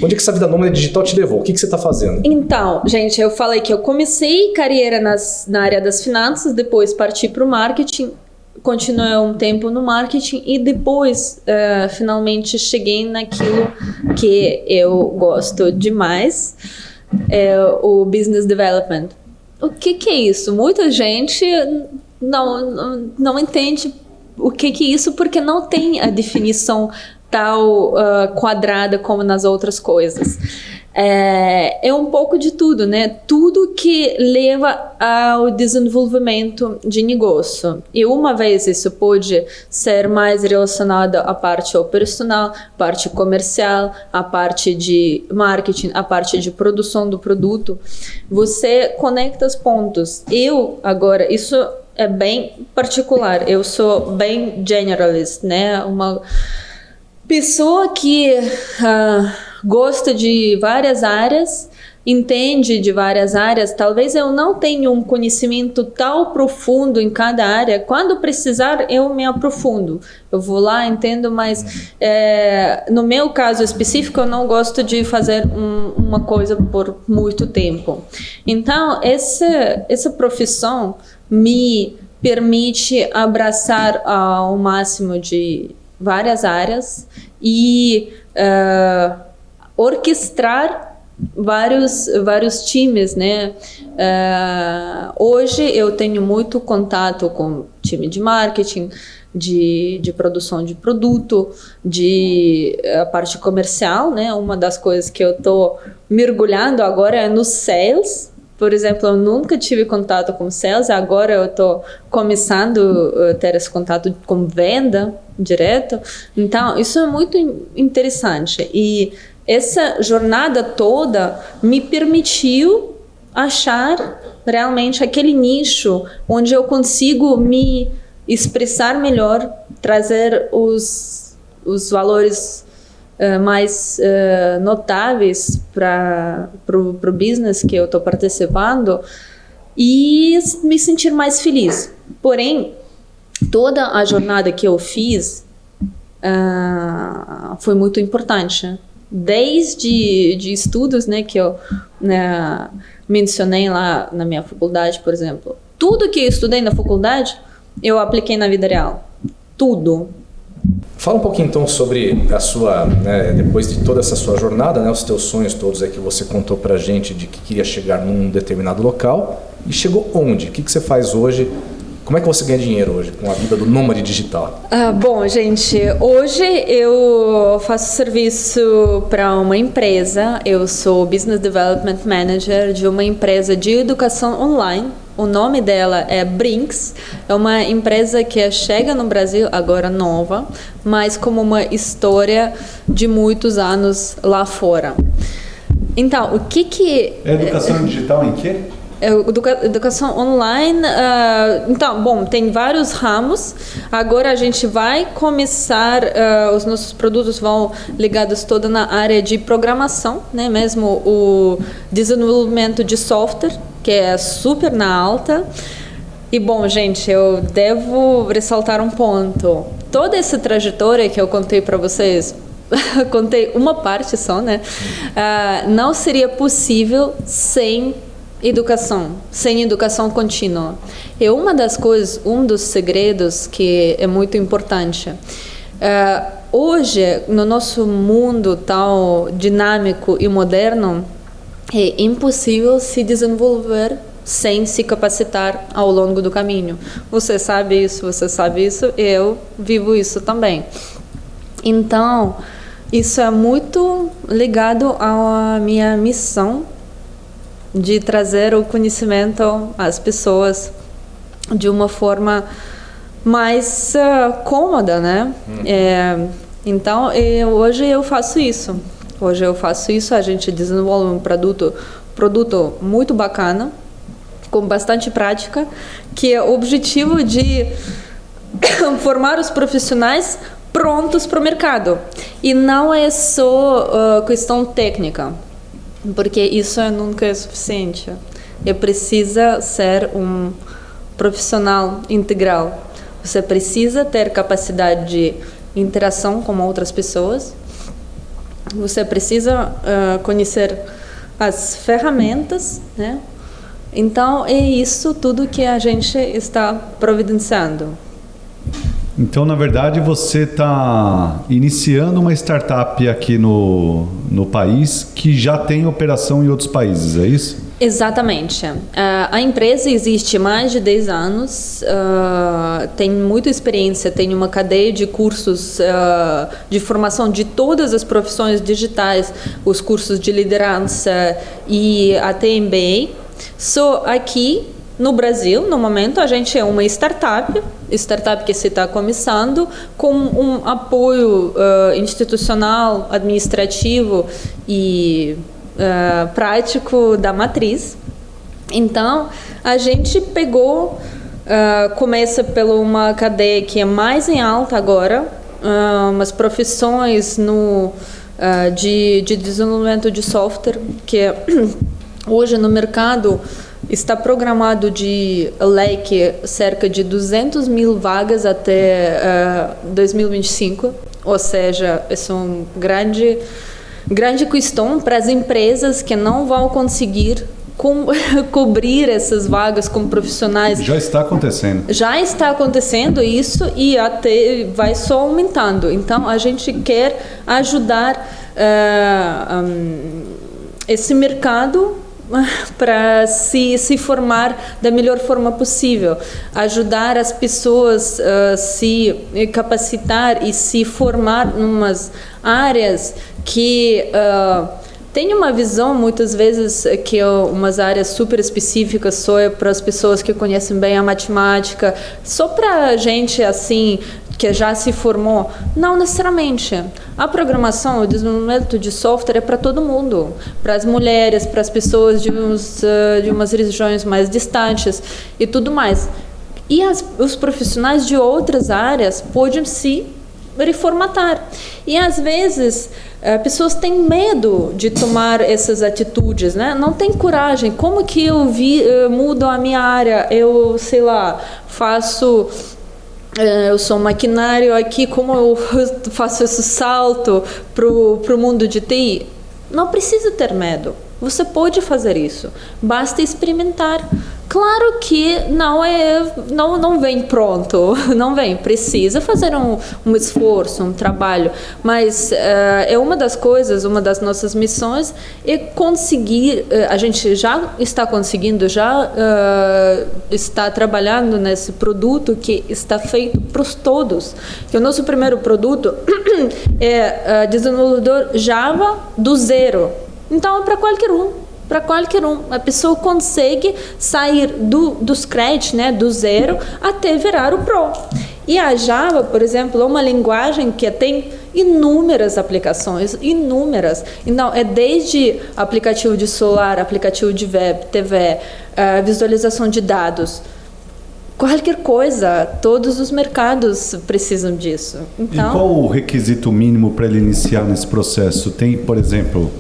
A: Onde é que essa vida nômade digital te levou? O que você está fazendo?
C: Então, gente, eu falei que eu comecei carreira na área das finanças, depois parti para o marketing. Continuei um tempo no marketing e depois finalmente cheguei naquilo que eu gosto demais, o business development. O que é isso? Muita gente não entende o que é isso, porque não tem a definição tal quadrada como nas outras coisas. É um pouco de tudo, né? Tudo que leva ao desenvolvimento de negócio. E uma vez isso pode ser mais relacionado à parte operacional, parte comercial, à parte de marketing, à parte de produção do produto. Você conecta os pontos. Agora, isso é bem particular. Eu sou bem generalist, né? Uma pessoa que gosta de várias áreas, entende de várias áreas. Talvez eu não tenha um conhecimento tão profundo em cada área. Quando precisar, eu me aprofundo. Eu vou lá, entendo, mas no meu caso específico, eu não gosto de fazer uma coisa por muito tempo. Então, essa profissão me permite abraçar ao máximo de várias áreas e orquestrar vários times, né? Hoje eu tenho muito contato com time de marketing, de produção de produto, de a parte comercial, né? Uma das coisas que eu estou mergulhando agora é no sales. Por exemplo, eu nunca tive contato com sales, agora eu estou começando a ter esse contato com venda direto. Então, isso é muito interessante. E essa jornada toda me permitiu achar realmente aquele nicho onde eu consigo me expressar melhor, trazer os valores mais notáveis para o business que eu estou participando e me sentir mais feliz. Porém, toda a jornada que eu fiz foi muito importante. Desde de estudos, né, que eu mencionei lá na minha faculdade, por exemplo. Tudo que eu estudei na faculdade, eu apliquei na vida real. Tudo.
A: Fala um pouquinho então sobre a sua, né, depois de toda essa sua jornada, né, os teus sonhos todos aí que você contou pra gente de que queria chegar num determinado local e chegou onde? O que você faz hoje? Como é que você ganha dinheiro hoje com a vida do nômade digital?
C: Bom, gente, hoje eu faço serviço para uma empresa. Eu sou Business Development Manager de uma empresa de educação online. O nome dela é Brinks. É uma empresa que chega no Brasil agora nova, mas como uma história de muitos anos lá fora. Então, o que...
B: É educação digital em quê?
C: Educação online, então, bom, tem vários ramos. Agora a gente vai começar, os nossos produtos vão ligados toda na área de programação, né? Mesmo o desenvolvimento de software, que é super na alta. E bom, gente, eu devo ressaltar um ponto. Toda essa trajetória que eu contei para vocês, contei uma parte só, né? Não seria possível sem educação contínua. É uma das coisas, um dos segredos que é muito importante. Hoje, no nosso mundo tão dinâmico e moderno, é impossível se desenvolver sem se capacitar ao longo do caminho. Você sabe isso, eu vivo isso também. Então, isso é muito ligado à minha missão de trazer o conhecimento às pessoas de uma forma mais cômoda, né? Então, hoje eu faço isso. A gente desenvolve um produto muito bacana, com bastante prática, que é o objetivo de formar os profissionais prontos para o mercado. E não é só questão técnica, porque isso nunca é suficiente. Precisa ser um profissional integral. Você precisa ter capacidade de interação com outras pessoas. Você precisa conhecer as ferramentas, né? Então, é isso tudo que a gente está providenciando.
B: Então, na verdade, você está iniciando uma startup aqui no país que já tem operação em outros países, é isso?
C: Exatamente. A empresa existe há mais de 10 anos, tem muita experiência, tem uma cadeia de cursos de formação de todas as profissões digitais, os cursos de liderança e até MBA. Só aqui no Brasil, no momento, a gente é uma startup que se está começando, com um apoio institucional, administrativo e prático da matriz. Então, a gente pegou, começa pela uma cadeia que é mais em alta agora, umas profissões de desenvolvimento de software, que hoje no mercado está programado de leque cerca de 200 mil vagas até 2025, ou seja, é um grande questão para as empresas que não vão conseguir cobrir essas vagas com profissionais.
B: Já está acontecendo.
C: Já está acontecendo isso e até vai só aumentando. Então, a gente quer ajudar esse mercado para se formar da melhor forma possível, ajudar as pessoas a se capacitar e se formar em umas áreas que tem uma visão, muitas vezes, que é umas áreas super específicas, só é para as pessoas que conhecem bem a matemática, só para gente assim, que já se formou. Não necessariamente. A programação, o desenvolvimento de software é para todo mundo, para as mulheres, para as pessoas de umas regiões mais distantes e tudo mais. E os profissionais de outras áreas podem se reformatar. E às vezes pessoas têm medo de tomar essas atitudes, né? Não tem coragem. Como que eu mudo a minha área? Eu, sei lá, eu sou maquinário aqui, como eu faço esse salto pro mundo de TI? Não precisa ter medo. Você pode fazer isso. Basta experimentar. Claro que não vem pronto, não vem, precisa fazer um esforço, um trabalho, mas é uma das coisas, uma das nossas missões é conseguir, a gente já está conseguindo, está trabalhando nesse produto que está feito para todos, que o nosso primeiro produto é desenvolvedor Java do zero, então é para qualquer um. Para qualquer um, a pessoa consegue sair do scratch, né, do zero, até virar o Pro. E a Java, por exemplo, é uma linguagem que tem inúmeras aplicações, inúmeras. Então, é desde aplicativo de celular, aplicativo de web, TV, visualização de dados. Qualquer coisa, todos os mercados precisam disso. Então,
B: e qual o requisito mínimo para ele iniciar nesse processo? Tem, por exemplo...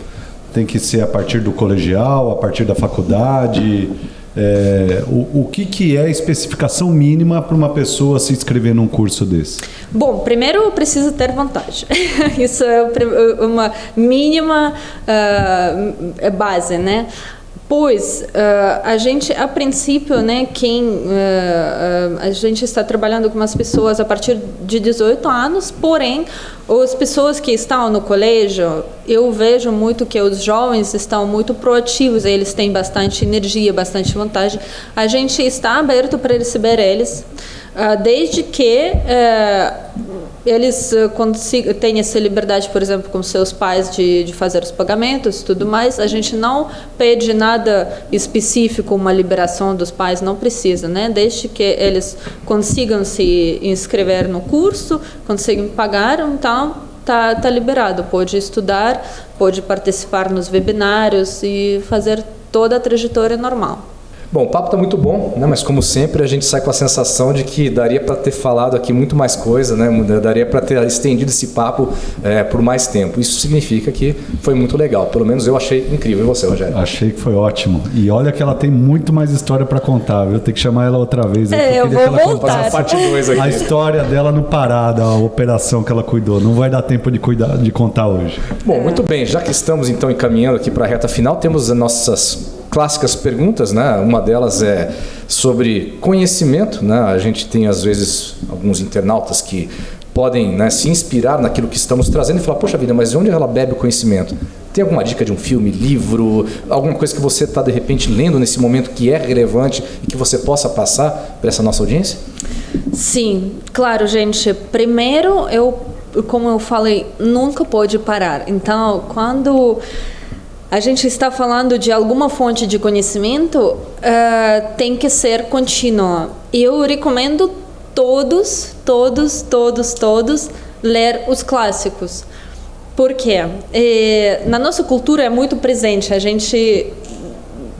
B: Tem que ser a partir do colegial, a partir da faculdade? O que é a especificação mínima para uma pessoa se inscrever num curso desse?
C: Bom, primeiro precisa ter vontade. Isso é uma mínima base, né? Pois, a gente, a princípio, né, a gente está trabalhando com as pessoas a partir de 18 anos, porém, as pessoas que estão no colégio, eu vejo muito que os jovens estão muito proativos, eles têm bastante energia, bastante vontade. A gente está aberto para receber eles, desde que eles tenham essa liberdade, por exemplo, com seus pais de fazer os pagamentos e tudo mais. A gente não pede nada específico, uma liberação dos pais, não precisa, né? Desde que eles consigam se inscrever no curso, consigam pagar, então tá liberado. Pode estudar, pode participar nos webinários e fazer toda a trajetória normal.
A: Bom, o papo está muito bom, né? Mas como sempre a gente sai com a sensação de que daria para ter falado aqui muito mais coisa, né? Daria para ter estendido esse papo por mais tempo. Isso significa que foi muito legal, pelo menos eu achei incrível. E você, Rogério?
B: Achei que foi ótimo. E olha que ela tem muito mais história para contar, viu? Tem que chamar ela outra vez.
C: Eu vou voltar.
A: Fazer a parte 2 aqui.
B: A história dela no Pará, da operação que ela cuidou. Não vai dar tempo de contar hoje.
A: Bom, muito bem. Já que estamos então encaminhando aqui para a reta final, temos as nossas clássicas perguntas, né? Uma delas é sobre conhecimento, né? A gente tem às vezes alguns internautas que podem, né, se inspirar naquilo que estamos trazendo e falar, poxa vida, mas de onde ela bebe o conhecimento? Tem alguma dica de um filme, livro, alguma coisa que você está de repente lendo nesse momento que é relevante e que você possa passar para essa nossa audiência?
C: Sim, claro, gente. Primeiro, como eu falei, nunca pode parar. Então, quando a gente está falando de alguma fonte de conhecimento, tem que ser contínua. Eu recomendo todos ler os clássicos. Por quê? Na nossa cultura é muito presente, a gente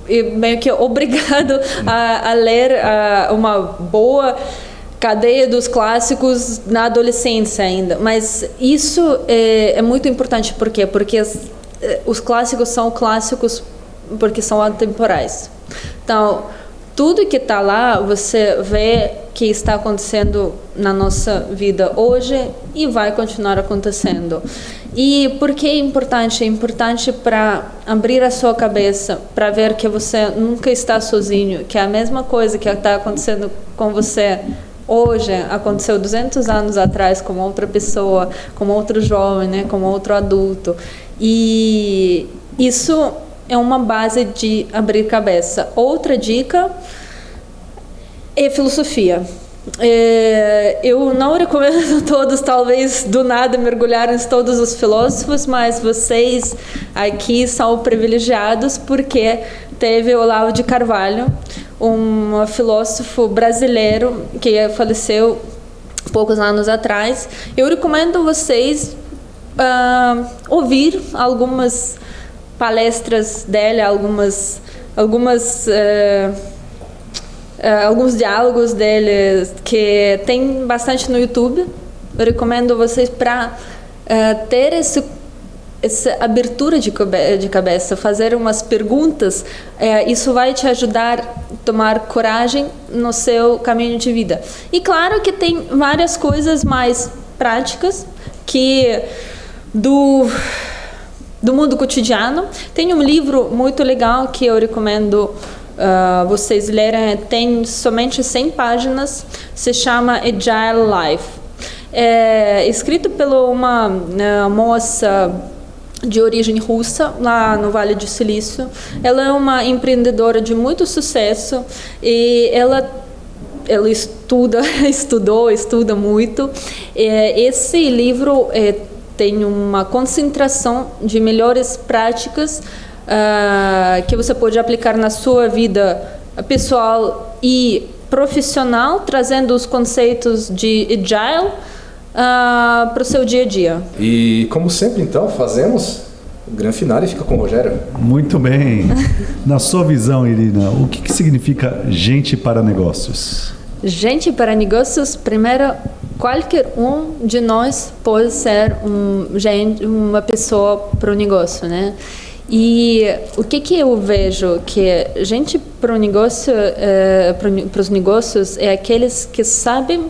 C: é meio que obrigado a ler uma boa cadeia dos clássicos na adolescência ainda. Mas isso é muito importante. Por quê? Porque os clássicos são clássicos porque são atemporais. Então, tudo que está lá, você vê que está acontecendo na nossa vida hoje e vai continuar acontecendo. E por que é importante? É importante para abrir a sua cabeça, para ver que você nunca está sozinho, que é a mesma coisa que está acontecendo com você hoje, aconteceu 200 anos atrás com outra pessoa, com outro jovem, né, com outro adulto. E isso é uma base de abrir cabeça. Outra dica é filosofia. Eu não recomendo a todos, talvez, do nada mergulharem em todos os filósofos, mas vocês aqui são privilegiados porque teve o Olavo de Carvalho, um filósofo brasileiro que faleceu poucos anos atrás. Eu recomendo vocês ouvir algumas palestras dele, alguns diálogos dele que tem bastante no YouTube. Eu recomendo vocês para ter essa abertura de cabeça, fazer umas perguntas. Isso vai te ajudar a tomar coragem no seu caminho de vida. E claro que tem várias coisas mais práticas que do mundo cotidiano. Tem um livro muito legal que eu recomendo vocês lerem, tem somente 100 páginas, se chama Agile Life. É escrito por uma moça de origem russa, lá no Vale do Silício. Ela é uma empreendedora de muito sucesso e ela estuda muito. Esse livro tem uma concentração de melhores práticas que você pode aplicar na sua vida pessoal e profissional, trazendo os conceitos de Agile para o seu dia a dia.
A: E como sempre, então, fazemos o grande finale, fica com o Rogério.
B: Muito bem. Na sua visão, Irina, o que significa gente para negócios?
C: Gente para negócios, primeiro, qualquer um de nós pode ser uma pessoa para o negócio, né? E o que eu vejo que gente para o negócio, para os negócios, é aqueles que sabem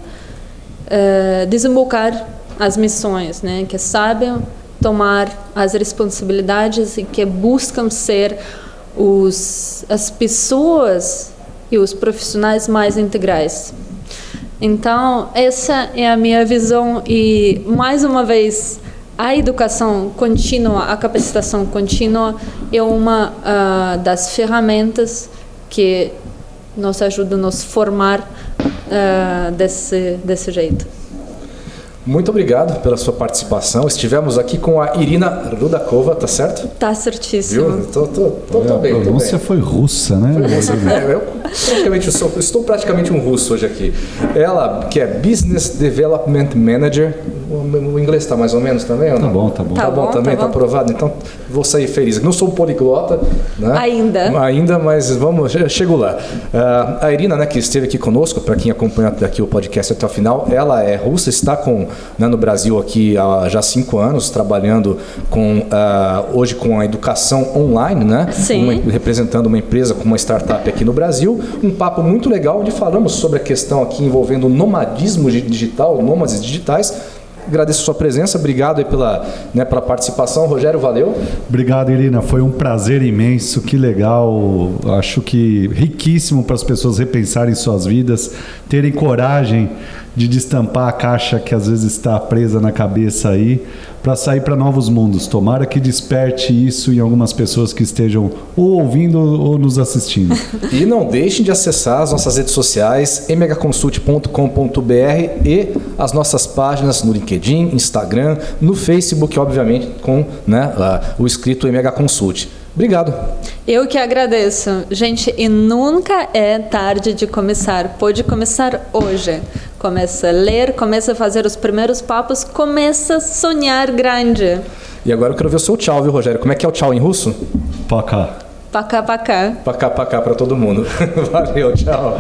C: desembocar as missões, né? Que sabem tomar as responsabilidades e que buscam ser as pessoas e os profissionais mais integrais. Então, essa é a minha visão e, mais uma vez, a educação contínua, a capacitação contínua é uma das ferramentas que nos ajuda a nos formar desse jeito.
A: Muito obrigado pela sua participação. Estivemos aqui com a Irina Rudakova, tá certo?
C: Tá certíssimo.
A: Viu? Tô bem.
B: A pronúncia foi russa, né?
A: Eu estou praticamente um russo hoje aqui. Ela, que é Business Development Manager. O inglês está mais ou menos também? Ou não?
B: Tá bom.
A: Tá bom também, tá aprovado. Então vou sair feliz. Não sou um poliglota, né? Ainda, mas chego lá. A Irina, né, que esteve aqui conosco, para quem acompanha aqui o podcast até o final, ela é russa, está no Brasil aqui há já 5 anos, trabalhando hoje com a educação online, né?
C: Sim.
A: Representando uma empresa com uma startup aqui no Brasil. Um papo muito legal, onde falamos sobre a questão aqui envolvendo o nomadismo digital, nômades digitais. Agradeço a sua presença, obrigado aí pela participação. Rogério, valeu.
B: Obrigado, Irina, foi um prazer imenso, que legal, acho que riquíssimo para as pessoas repensarem suas vidas, terem coragem de destampar a caixa que às vezes está presa na cabeça aí, para sair para novos mundos. Tomara que desperte isso em algumas pessoas que estejam ou ouvindo ou nos assistindo.
A: E não deixem de acessar as nossas redes sociais, mhconsult.com.br e as nossas páginas no LinkedIn, Instagram, no Facebook, obviamente, com o escrito MH Consult. Obrigado.
C: Eu que agradeço. Gente, e nunca é tarde de começar. Pode começar hoje. Começa a ler, começa a fazer os primeiros papos, começa a sonhar grande.
A: E agora eu quero ver o seu tchau, viu, Rogério? Como é que é o tchau em russo?
B: Пока.
C: Пока-пока.
A: Пока-пока para todo mundo. Valeu, tchau.